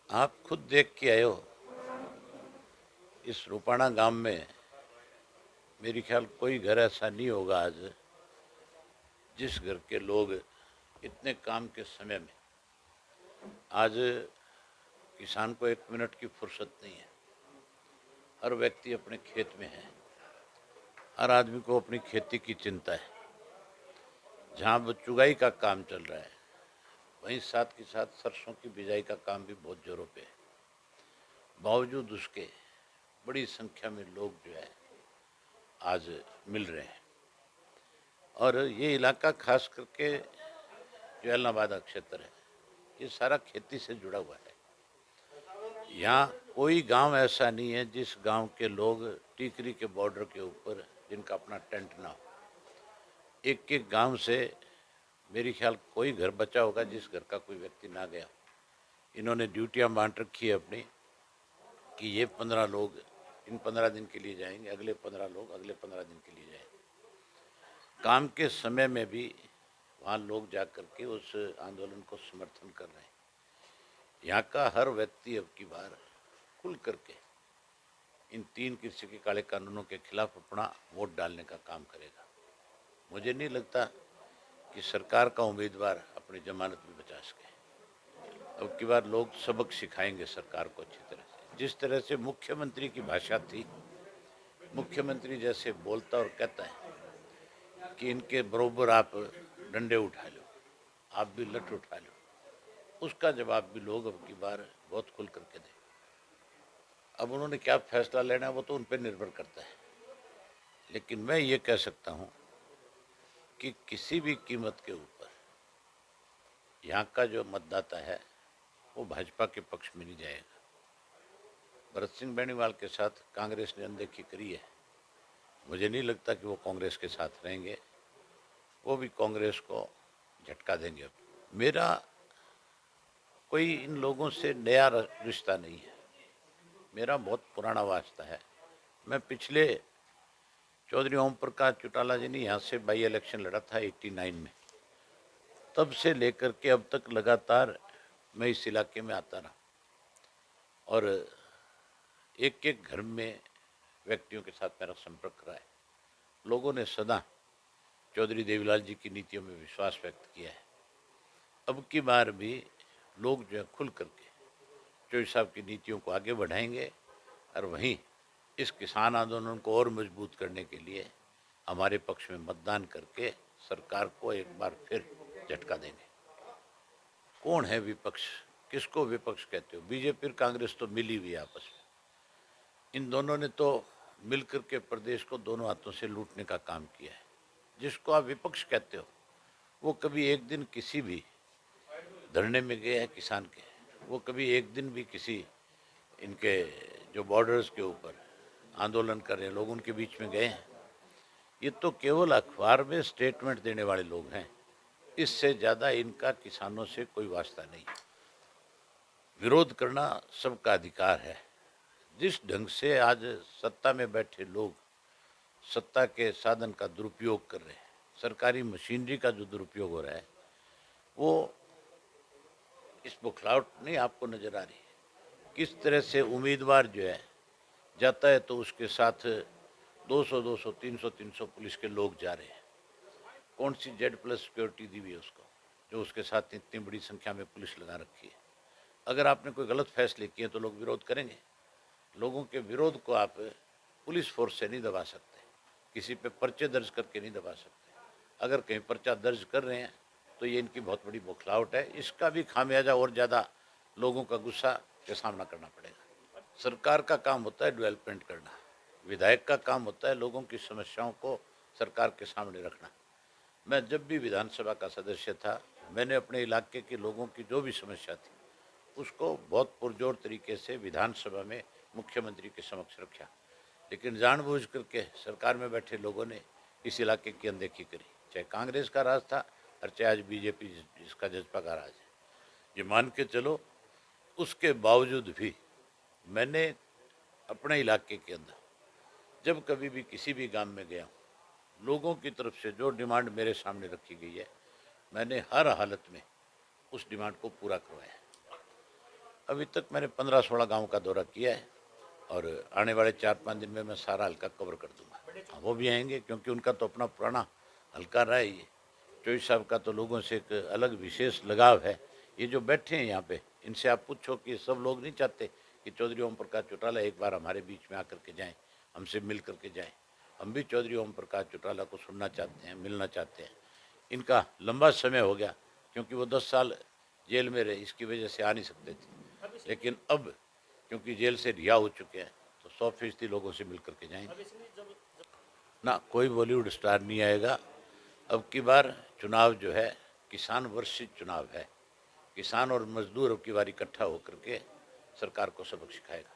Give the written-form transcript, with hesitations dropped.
आप खुद देख के आए हो। इस रूपाणा गांव में मेरी ख्याल कोई घर ऐसा नहीं होगा आज जिस घर के लोग इतने काम के समय में आज किसान को एक मिनट की फुर्सत नहीं है। हर व्यक्ति अपने खेत में है। हर आदमी को अपनी खेती की चिंता है। जहाँ वो चुगाई का काम चल रहा है वहीं साथ के साथ सरसों की बिजाई का काम भी बहुत जोरों पे है। बावजूद उसके बड़ी संख्या में लोग जो है आज मिल रहे हैं। और ये इलाका खास करके जो एलनाबाद क्षेत्र है ये सारा खेती से जुड़ा हुआ है। यहाँ कोई गांव ऐसा नहीं है जिस गांव के लोग टीकरी के बॉर्डर के ऊपर जिनका अपना टेंट ना हो। एक एक गांव से मेरी ख्याल कोई घर बचा होगा जिस घर का कोई व्यक्ति ना गया। इन्होंने ड्यूटियां बांट रखी है अपनी कि ये 15 लोग इन 15 दिन के लिए जाएंगे, अगले 15 लोग अगले 15 दिन के लिए जाएंगे। काम के समय में भी वहाँ लोग जा कर के उस आंदोलन को समर्थन कर रहे हैं। यहाँ का हर व्यक्ति अब की बार खुल करके इन 3 कृषि के काले कानूनों के खिलाफ अपना वोट डालने का काम करेगा। मुझे नहीं लगता कि सरकार का उम्मीदवार अपनी जमानत भी बचा सके। अब की बार लोग सबक सिखाएंगे सरकार को अच्छी तरह से। जिस तरह से मुख्यमंत्री की भाषा थी, मुख्यमंत्री जैसे बोलता और कहता है कि इनके बरोबर आप डंडे उठा लो, आप भी लठ उठा लो, उसका जवाब भी लोग अब की बार बहुत खुल करके दें। अब उन्होंने क्या फैसला लेना है वो तो उन पर निर्भर करता है। लेकिन मैं ये कह सकता हूँ कि किसी भी कीमत के ऊपर यहाँ का जो मतदाता है वो भाजपा के पक्ष में नहीं जाएगा। भरत सिंह बेनीवाल के साथ कांग्रेस ने अनदेखी करी है। मुझे नहीं लगता कि वो कांग्रेस के साथ रहेंगे। वो भी कांग्रेस को झटका देंगे। मेरा कोई इन लोगों से नया रिश्ता नहीं है, मेरा बहुत पुराना वास्ता है। मैं पिछले चौधरी ओम प्रकाश चौटाला जी ने यहाँ से बाई इलेक्शन लड़ा था 89 में, तब से लेकर के अब तक लगातार मैं इस इलाके में आता रहा और एक एक घर में व्यक्तियों के साथ मेरा संपर्क रहा है। लोगों ने सदा चौधरी देवीलाल जी की नीतियों में विश्वास व्यक्त किया है। अब की बार भी लोग जो है खुल करके चौधरी साहब की नीतियों को आगे बढ़ाएंगे और वहीं इस किसान आंदोलन को और मजबूत करने के लिए हमारे पक्ष में मतदान करके सरकार को एक बार फिर झटका देंगे। कौन है विपक्ष, किसको विपक्ष कहते हो? बीजेपी और कांग्रेस तो मिली हुई है आपस में। इन दोनों ने तो मिलकर के प्रदेश को दोनों हाथों से लूटने का काम किया है। जिसको आप विपक्ष कहते हो वो कभी एक दिन किसी भी धरने में गए हैं किसान के, वो कभी एक दिन भी किसी इनके जो बॉर्डर्स के ऊपर आंदोलन कर रहे हैं लोग उनके बीच में गए हैं? ये तो केवल अखबार में स्टेटमेंट देने वाले लोग हैं। इससे ज़्यादा इनका किसानों से कोई वास्ता नहीं। विरोध करना सबका अधिकार है। जिस ढंग से आज सत्ता में बैठे लोग सत्ता के साधन का दुरुपयोग कर रहे हैं, सरकारी मशीनरी का जो दुरुपयोग हो रहा है, वो इस बुखलाहट नहीं आपको नजर आ रही? किस तरह से उम्मीदवार जो है जाता है तो उसके साथ 200 300 पुलिस के लोग जा रहे हैं। कौन सी Z+ सिक्योरिटी दी हुई है उसको जो उसके साथ इतनी बड़ी संख्या में पुलिस लगा रखी है? अगर आपने कोई गलत फैसले किए तो लोग विरोध करेंगे। लोगों के विरोध को आप पुलिस फोर्स से नहीं दबा सकते, किसी पे पर्चे दर्ज करके नहीं दबा सकते। अगर कहीं पर्चा दर्ज कर रहे हैं तो ये इनकी बहुत बड़ी बौखलाहट है। इसका भी खामियाजा और ज़्यादा लोगों का गुस्सा का सामना करना पड़ेगा। सरकार का काम होता है डेवलपमेंट करना, विधायक का काम होता है लोगों की समस्याओं को सरकार के सामने रखना। मैं जब भी विधानसभा का सदस्य था मैंने अपने इलाके के लोगों की जो भी समस्या थी उसको बहुत पुरजोर तरीके से विधानसभा में मुख्यमंत्री के समक्ष रखा। लेकिन जानबूझ करके सरकार में बैठे लोगों ने इस इलाके की अनदेखी करी, चाहे कांग्रेस का राज था और चाहे आज बीजेपी जिसका जजपा का राज है। ये मान के चलो उसके बावजूद भी मैंने अपने इलाके के अंदर जब कभी भी किसी भी गांव में गया हूँ, लोगों की तरफ से जो डिमांड मेरे सामने रखी गई है मैंने हर हालत में उस डिमांड को पूरा करवाया। अभी तक मैंने 15-16 गांव का दौरा किया है और आने वाले 4-5 दिन में मैं सारा हल्का कवर कर दूंगा। हाँ, वो भी आएंगे क्योंकि उनका तो अपना पुराना हल्का रहा है ये। चौधरी साहब का तो लोगों से एक अलग विशेष लगाव है। ये जो बैठे हैं यहाँ पे, इनसे आप पूछो कि सब लोग नहीं चाहते कि चौधरी ओम प्रकाश चौटाला एक बार हमारे बीच में आकर के जाएं, हमसे मिल करके जाएं। हम भी चौधरी ओम प्रकाश चौटाला को सुनना चाहते हैं, मिलना चाहते हैं। इनका लंबा समय हो गया क्योंकि वो 10 साल जेल में रहे, इसकी वजह से आ नहीं सकते थे, लेकिन अब क्योंकि जेल से रिहा हो चुके हैं तो 100% लोगों से मिल करके जाएंगे। ना कोई बॉलीवुड स्टार नहीं आएगा। अब की बार चुनाव जो है किसान वर्षित चुनाव है। किसान और मजदूर अब की बार इकट्ठा होकर के सरकार को सबक सिखाएगा।